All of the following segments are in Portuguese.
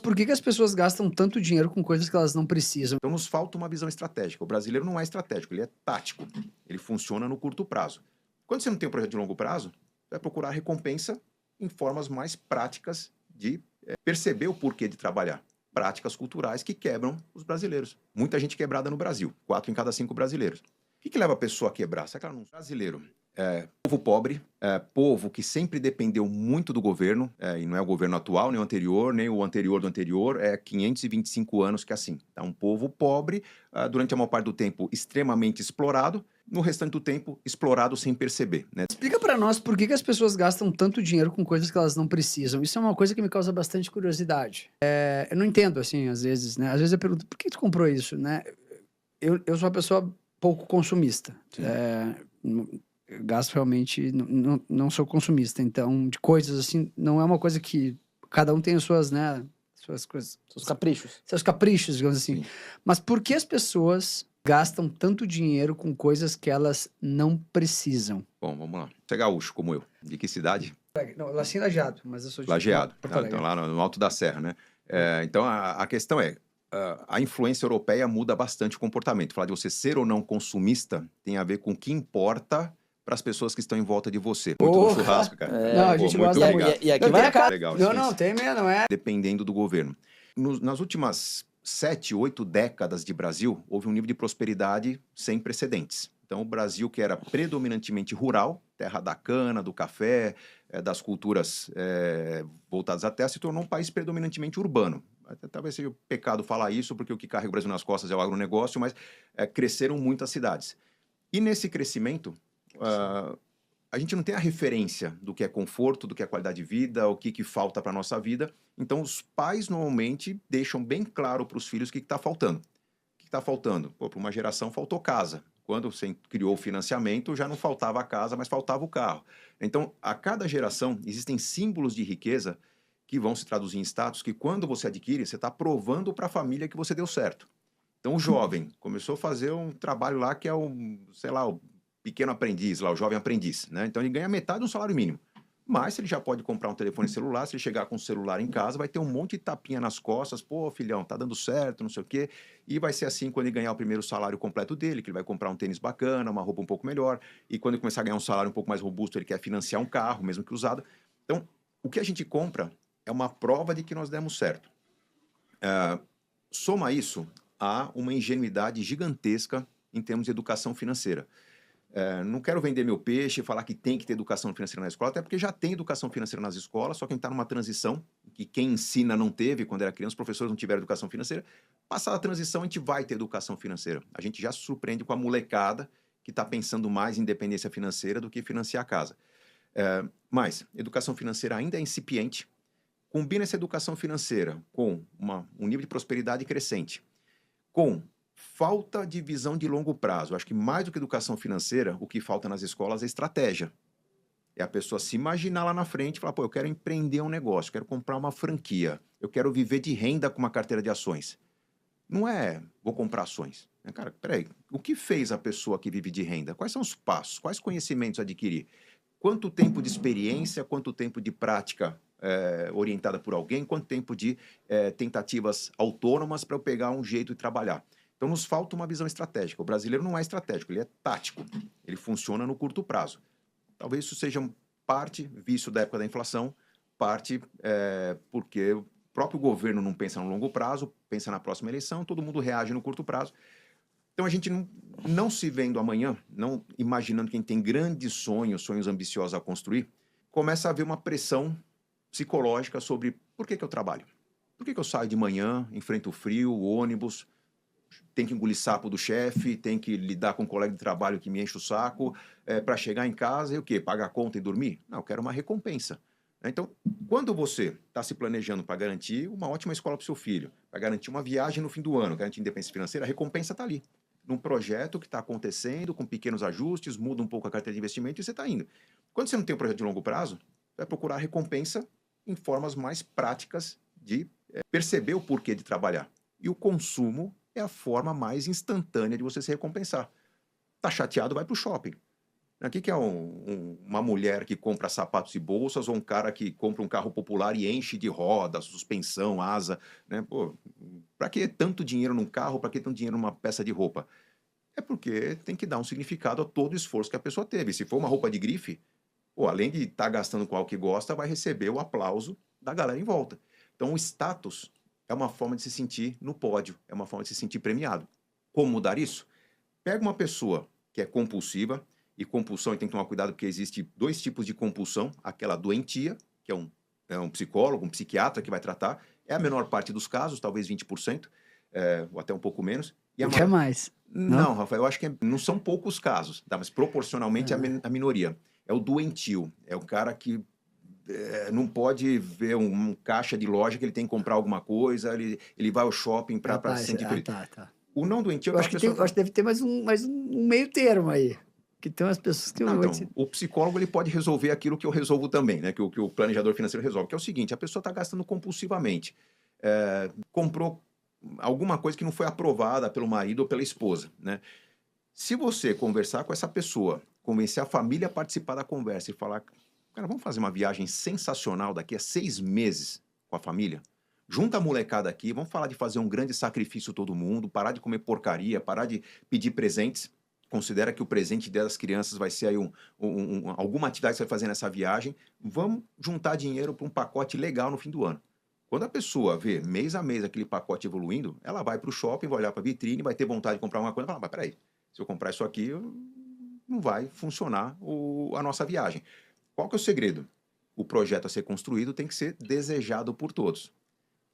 por que as pessoas gastam tanto dinheiro com coisas que elas não precisam? Então nos falta uma visão estratégica. O brasileiro não é estratégico, ele é tático. Ele funciona no curto prazo. Quando você não tem um projeto de longo prazo, vai procurar recompensa em formas mais práticas de perceber o porquê de trabalhar. Práticas culturais que quebram os brasileiros. Muita gente quebrada no Brasil, 4 em cada 5 brasileiros. O que leva a pessoa a quebrar? Será que ela não... Brasileiro, povo pobre, povo que sempre dependeu muito do governo, e não é o governo atual, nem o anterior, nem o anterior do anterior, 525 anos que é assim. Tá um povo pobre, durante a maior parte do tempo extremamente explorado, no restante do tempo explorado sem perceber, né? Explica pra nós por que as pessoas gastam tanto dinheiro com coisas que elas não precisam. Isso é uma coisa que me causa bastante curiosidade. Eu não entendo, assim, às vezes, né? Às vezes eu pergunto, por que tu comprou isso, né? Eu sou uma pessoa pouco consumista. Eu gasto realmente, não sou consumista. Então, de coisas assim, não é uma coisa que cada um tem as suas, né? Suas coisas. Seus caprichos. Seus caprichos, digamos assim. Sim. Mas por que as pessoas gastam tanto dinheiro com coisas que elas não precisam? Bom, vamos lá. Você é gaúcho, como eu. De que cidade? Não, Lacinho Lajeado, mas eu sou de Lajeado. Porto Ah, Alegre. então lá no Alto da Serra, né? Então a questão é, a influência europeia muda bastante o comportamento. Falar de você ser ou não consumista tem a ver com o que importa para as pessoas que estão em volta de você. Muito do Porra! churrasco, cara. Não, a Pô, gente muito gosta obrigado. muito. E aqui Não, vai tem a cara. Legal, Não, sim, não, sim. tem mesmo, não é? Dependendo do governo. Nas últimas 7, 8 décadas de Brasil, houve um nível de prosperidade sem precedentes. Então, o Brasil, que era predominantemente rural, terra da cana, do café, das culturas voltadas à terra, se tornou um país predominantemente urbano. Talvez seja pecado falar isso, porque o que carrega o Brasil nas costas é o agronegócio, mas cresceram muito as cidades. E nesse crescimento, a gente não tem a referência do que é conforto, do que é qualidade de vida, o que falta para a nossa vida. Então, os pais normalmente deixam bem claro para os filhos o que está faltando. O que está faltando? Para uma geração faltou casa. Quando você criou o financiamento, já não faltava a casa, mas faltava o carro. Então, a cada geração, existem símbolos de riqueza que vão se traduzir em status que, quando você adquire, você está provando para a família que você deu certo. Então, o jovem começou a fazer um trabalho lá que é o pequeno aprendiz, lá, o jovem aprendiz, né? Então, ele ganha metade do salário mínimo. Mas ele já pode comprar um telefone celular, se ele chegar com o celular em casa, vai ter um monte de tapinha nas costas, pô, filhão, tá dando certo, não sei o quê. E vai ser assim quando ele ganhar o primeiro salário completo dele, que ele vai comprar um tênis bacana, uma roupa um pouco melhor. E quando ele começar a ganhar um salário um pouco mais robusto, ele quer financiar um carro, mesmo que usado. Então, o que a gente compra é uma prova de que nós demos certo. Soma isso a uma ingenuidade gigantesca em termos de educação financeira. Não quero vender meu peixe e falar que tem que ter educação financeira na escola, até porque já tem educação financeira nas escolas, só que a gente está numa transição, que quem ensina não teve quando era criança, os professores não tiveram educação financeira. Passada a transição, a gente vai ter educação financeira. A gente já se surpreende com a molecada que está pensando mais em independência financeira do que financiar a casa. Mas educação financeira ainda é incipiente. Combina essa educação financeira com um nível de prosperidade crescente, com falta de visão de longo prazo. Acho que mais do que educação financeira, o que falta nas escolas é estratégia. É a pessoa se imaginar lá na frente e falar, pô, eu quero empreender um negócio, quero comprar uma franquia, eu quero viver de renda com uma carteira de ações. Não é, vou comprar ações. Cara, peraí, o que fez a pessoa que vive de renda? Quais são os passos? Quais conhecimentos adquirir? Quanto tempo de experiência, quanto tempo de prática orientada por alguém, quanto tempo de tentativas autônomas para eu pegar um jeito de trabalhar? Então, nos falta uma visão estratégica. O brasileiro não é estratégico, ele é tático. Ele funciona no curto prazo. Talvez isso seja parte vício da época da inflação, parte porque o próprio governo não pensa no longo prazo, pensa na próxima eleição, todo mundo reage no curto prazo. Então, a gente não se vendo amanhã, não imaginando quem tem grandes sonhos ambiciosos a construir, começa a haver uma pressão psicológica sobre por que eu trabalho? Por que eu saio de manhã, enfrento o frio, o ônibus, tem que engolir sapo do chefe, tem que lidar com um colega de trabalho que me enche o saco, para chegar em casa e o quê? Pagar a conta e dormir? Não, eu quero uma recompensa. Então, quando você está se planejando para garantir uma ótima escola para o seu filho, para garantir uma viagem no fim do ano, garantir independência financeira, a recompensa está ali. Num projeto que está acontecendo, com pequenos ajustes, muda um pouco a carteira de investimento e você está indo. Quando você não tem um projeto de longo prazo, vai procurar recompensa em formas mais práticas de perceber o porquê de trabalhar. E o consumo é a forma mais instantânea de você se recompensar. Tá chateado, vai para o shopping. O que que é uma mulher que compra sapatos e bolsas ou um cara que compra um carro popular e enche de roda, suspensão, asa, né? Pô, para que tanto dinheiro num carro, para que tanto dinheiro numa peça de roupa? É porque tem que dar um significado a todo o esforço que a pessoa teve. Se for uma roupa de grife, pô, além de estar gastando com algo que gosta, vai receber o aplauso da galera em volta. Então, o status é uma forma de se sentir no pódio, é uma forma de se sentir premiado. Como mudar isso? Pega uma pessoa que é compulsiva, e compulsão, e tem que tomar cuidado porque existe dois tipos de compulsão, aquela doentia, que é um psicólogo, um psiquiatra que vai tratar, é a menor parte dos casos, talvez 20%, ou até um pouco menos, e a O que é maior... mais? Não? Não, Rafael, eu acho que não são poucos casos, tá? Mas proporcionalmente Ah, a minoria. É o doentio, é o cara que não pode ver um caixa de loja que ele tem que comprar alguma coisa, ele vai ao shopping para se rapaz, sentir feliz. tá, tá. O não doentio é Eu aquela acho que tem, pessoa eu acho que deve ter mais um meio termo aí. Que tem umas pessoas que Não, eu vou então, o psicólogo ele pode resolver aquilo que eu resolvo também, né? Que o planejador financeiro resolve, que é o seguinte: a pessoa está gastando compulsivamente, comprou alguma coisa que não foi aprovada pelo marido ou pela esposa, né? Se você conversar com essa pessoa, convencer a família a participar da conversa e falar, cara, vamos fazer uma viagem sensacional daqui a 6 meses com a família? Junta a molecada aqui, vamos falar de fazer um grande sacrifício todo mundo, parar de comer porcaria, parar de pedir presentes. Considera que o presente das crianças vai ser aí alguma atividade que você vai fazer nessa viagem. Vamos juntar dinheiro para um pacote legal no fim do ano. Quando a pessoa vê mês a mês aquele pacote evoluindo, ela vai para o shopping, vai olhar para a vitrine, vai ter vontade de comprar uma coisa e falar, mas peraí, se eu comprar isso aqui, não vai funcionar a nossa viagem. Qual que é o segredo? O projeto a ser construído tem que ser desejado por todos.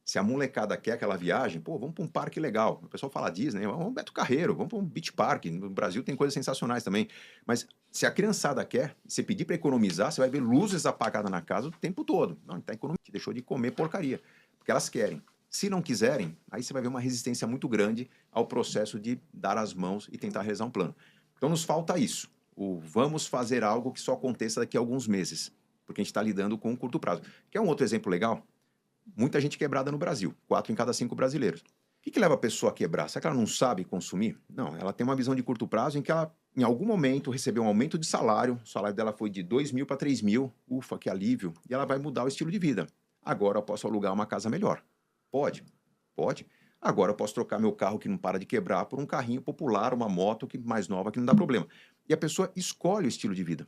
Se a molecada quer aquela viagem, pô, vamos para um parque legal. O pessoal fala Disney, vamos Beto Carreiro, vamos para um beach park. No Brasil tem coisas sensacionais também. Mas se a criançada quer, se pedir para economizar, você vai ver luzes apagadas na casa o tempo todo. Não, está economizando, deixou de comer porcaria. Porque elas querem. Se não quiserem, aí você vai ver uma resistência muito grande ao processo de dar as mãos e tentar realizar um plano. Então nos falta isso. O vamos fazer algo que só aconteça daqui a alguns meses. Porque a gente está lidando com um curto prazo. Quer um outro exemplo legal? Muita gente quebrada no Brasil, 4 em cada 5 brasileiros. O que leva a pessoa a quebrar? Será que ela não sabe consumir? Não, ela tem uma visão de curto prazo em que ela, em algum momento, recebeu um aumento de salário, o salário dela foi de 2 mil para 3 mil, ufa, que alívio, e ela vai mudar o estilo de vida. Agora eu posso alugar uma casa melhor. Pode? Pode. Agora eu posso trocar meu carro que não para de quebrar por um carrinho popular, uma moto que mais nova que não dá problema. E a pessoa escolhe o estilo de vida.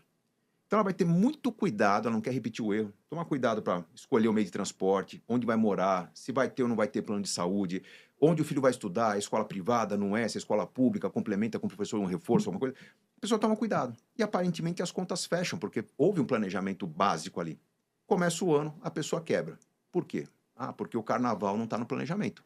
Então ela vai ter muito cuidado, ela não quer repetir o erro. Tomar cuidado para escolher o meio de transporte, onde vai morar, se vai ter ou não vai ter plano de saúde, onde o filho vai estudar, a escola privada, não é, se a escola pública complementa com o professor um reforço, alguma coisa. A pessoa toma cuidado. E aparentemente as contas fecham, porque houve um planejamento básico ali. Começa o ano, a pessoa quebra. Por quê? Ah, porque o carnaval não está no planejamento.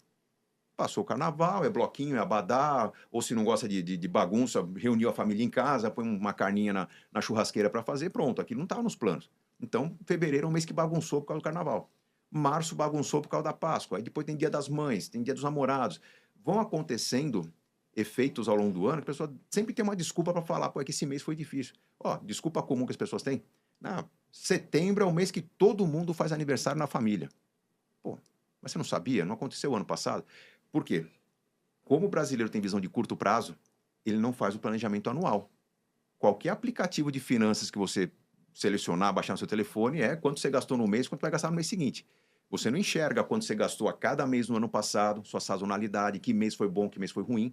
Passou o carnaval, é bloquinho, é abadá, ou se não gosta de bagunça, reuniu a família em casa, põe uma carninha na churrasqueira para fazer, pronto, aquilo não estava nos planos. Então, fevereiro é um mês que bagunçou por causa do carnaval. Março bagunçou por causa da Páscoa, aí depois tem dia das mães, tem dia dos namorados. Vão acontecendo efeitos ao longo do ano que a pessoa sempre tem uma desculpa para falar, pô, é que esse mês foi difícil. Ó, desculpa comum que as pessoas têm. Ah, setembro é o mês que todo mundo faz aniversário na família. Pô, mas você não sabia? Não aconteceu ano passado? Por quê? Como o brasileiro tem visão de curto prazo, ele não faz o planejamento anual. Qualquer aplicativo de finanças que você selecionar, baixar no seu telefone, é quanto você gastou no mês, quanto vai gastar no mês seguinte. Você não enxerga quanto você gastou a cada mês no ano passado, sua sazonalidade, que mês foi bom, que mês foi ruim.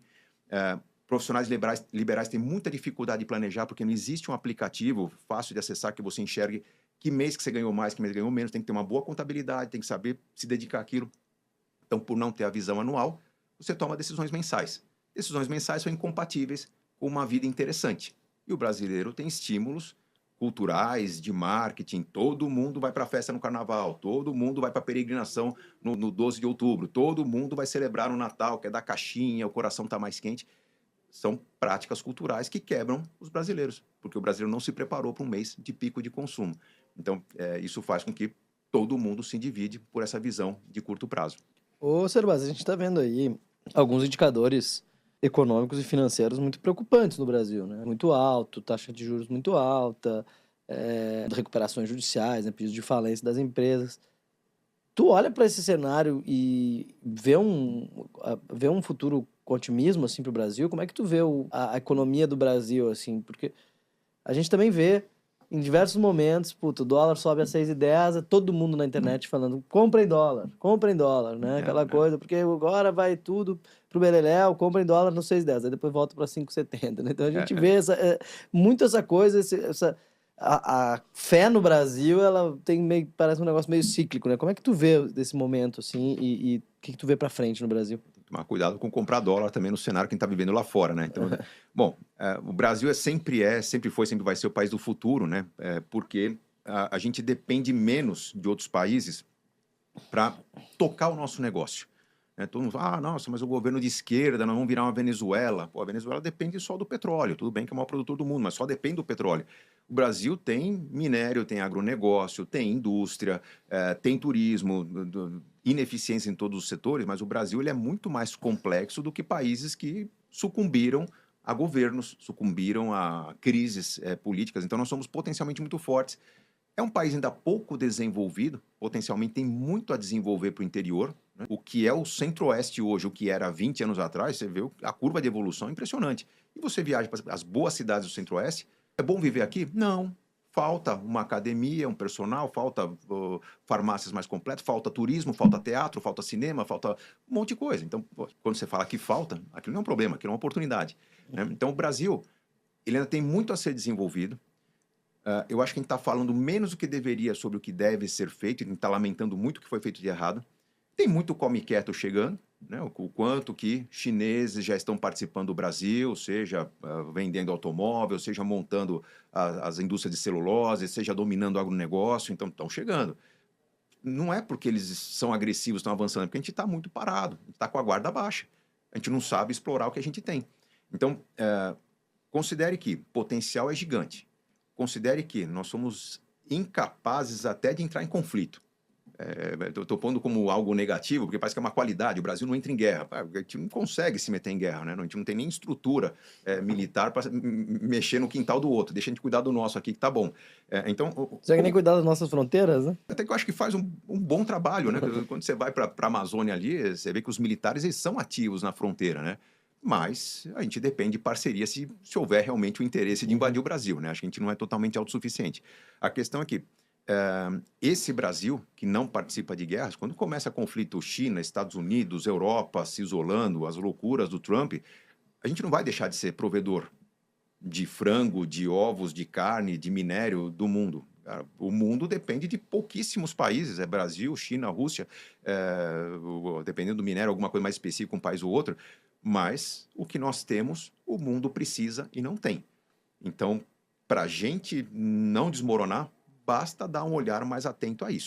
Profissionais liberais têm muita dificuldade de planejar, porque não existe um aplicativo fácil de acessar que você enxergue que mês que você ganhou mais, que mês ganhou menos. Tem que ter uma boa contabilidade, tem que saber se dedicar àquilo. Então, por não ter a visão anual, você toma decisões mensais. Decisões mensais são incompatíveis com uma vida interessante. E o brasileiro tem estímulos culturais, de marketing, todo mundo vai para a festa no carnaval, todo mundo vai para a peregrinação no 12 de outubro, todo mundo vai celebrar o Natal, que é da caixinha, o coração está mais quente. São práticas culturais que quebram os brasileiros, porque o brasileiro não se preparou para um mês de pico de consumo. Então, isso faz com que todo mundo se divide por essa visão de curto prazo. Ô, Serbaz, a gente está vendo aí alguns indicadores econômicos e financeiros muito preocupantes no Brasil, né? Muito alto, taxa de juros muito alta, recuperações judiciais, né? Pedidos de falência das empresas. Tu olha para esse cenário e vê um futuro com otimismo assim para o Brasil? Como é que tu vê a economia do Brasil assim? Porque a gente também vê em diversos momentos, puto, o dólar sobe a 6,10, é todo mundo na internet falando, comprem dólar, né? Aquela coisa, porque agora vai tudo pro beleléu, comprem dólar no 6,10, aí depois volta para 5,70, né? Então a gente vê muito essa coisa, a fé no Brasil, ela tem meio, parece um negócio meio cíclico, né? Como é que tu vê desse momento, assim, e o que tu vê para frente no Brasil? Tomar cuidado com comprar dólar também no cenário que a gente está vivendo lá fora, né? Então, bom, o Brasil sempre foi, sempre vai ser o país do futuro, né? Porque a gente depende menos de outros países para tocar o nosso negócio. Todo mundo fala, nossa, mas o governo de esquerda, nós vamos virar uma Venezuela. Pô, a Venezuela depende só do petróleo. Tudo bem que é o maior produtor do mundo, mas só depende do petróleo. O Brasil tem minério, tem agronegócio, tem indústria, tem turismo, ineficiência em todos os setores, mas o Brasil ele é muito mais complexo do que países que sucumbiram a governos, sucumbiram a crises políticas. Então, nós somos potencialmente muito fortes. É um país ainda pouco desenvolvido, potencialmente tem muito a desenvolver para o interior, né? O que é o Centro-Oeste hoje, o que era 20 anos atrás, você vê a curva de evolução é impressionante. E você viaja para as boas cidades do Centro-Oeste, é bom viver aqui? Não. Falta uma academia, um personal, falta farmácias mais completas, falta turismo, falta teatro, falta cinema, falta um monte de coisa. Então, quando você fala que falta, aquilo não é um problema, aquilo é uma oportunidade, né? Então, o Brasil, ele ainda tem muito a ser desenvolvido. Eu acho que a gente está falando menos do que deveria sobre o que deve ser feito, a gente está lamentando muito o que foi feito de errado. Tem muito come quieto chegando, né? O quanto que chineses já estão participando do Brasil, seja vendendo automóvel, seja montando as indústrias de celulose, seja dominando o agronegócio, então estão chegando. Não é porque eles são agressivos, estão avançando, é porque a gente está muito parado, a gente está com a guarda baixa, a gente não sabe explorar o que a gente tem. Então, considere que potencial é gigante. Considere que nós somos incapazes até de entrar em conflito. Estou pondo como algo negativo, porque parece que é uma qualidade. O Brasil não entra em guerra. A gente não consegue se meter em guerra, né? A gente não tem nem estrutura militar para mexer no quintal do outro. Deixa a gente cuidar do nosso aqui, que tá bom. Então, consegue nem cuidar das nossas fronteiras, né? Até que eu acho que faz um bom trabalho, né? Quando você vai para a Amazônia ali, você vê que os militares eles são ativos na fronteira, né? Mas a gente depende de parceria se houver realmente o interesse de invadir o Brasil, né? Acho que a gente não é totalmente autossuficiente. A questão é que esse Brasil, que não participa de guerras, quando começa conflito China, Estados Unidos, Europa se isolando, as loucuras do Trump, a gente não vai deixar de ser provedor de frango, de ovos, de carne, de minério do mundo. O mundo depende de pouquíssimos países, Brasil, China, Rússia, dependendo do minério, alguma coisa mais específica, um país ou outro, mas o que nós temos, o mundo precisa e não tem. Então, para a gente não desmoronar, basta dar um olhar mais atento a isso.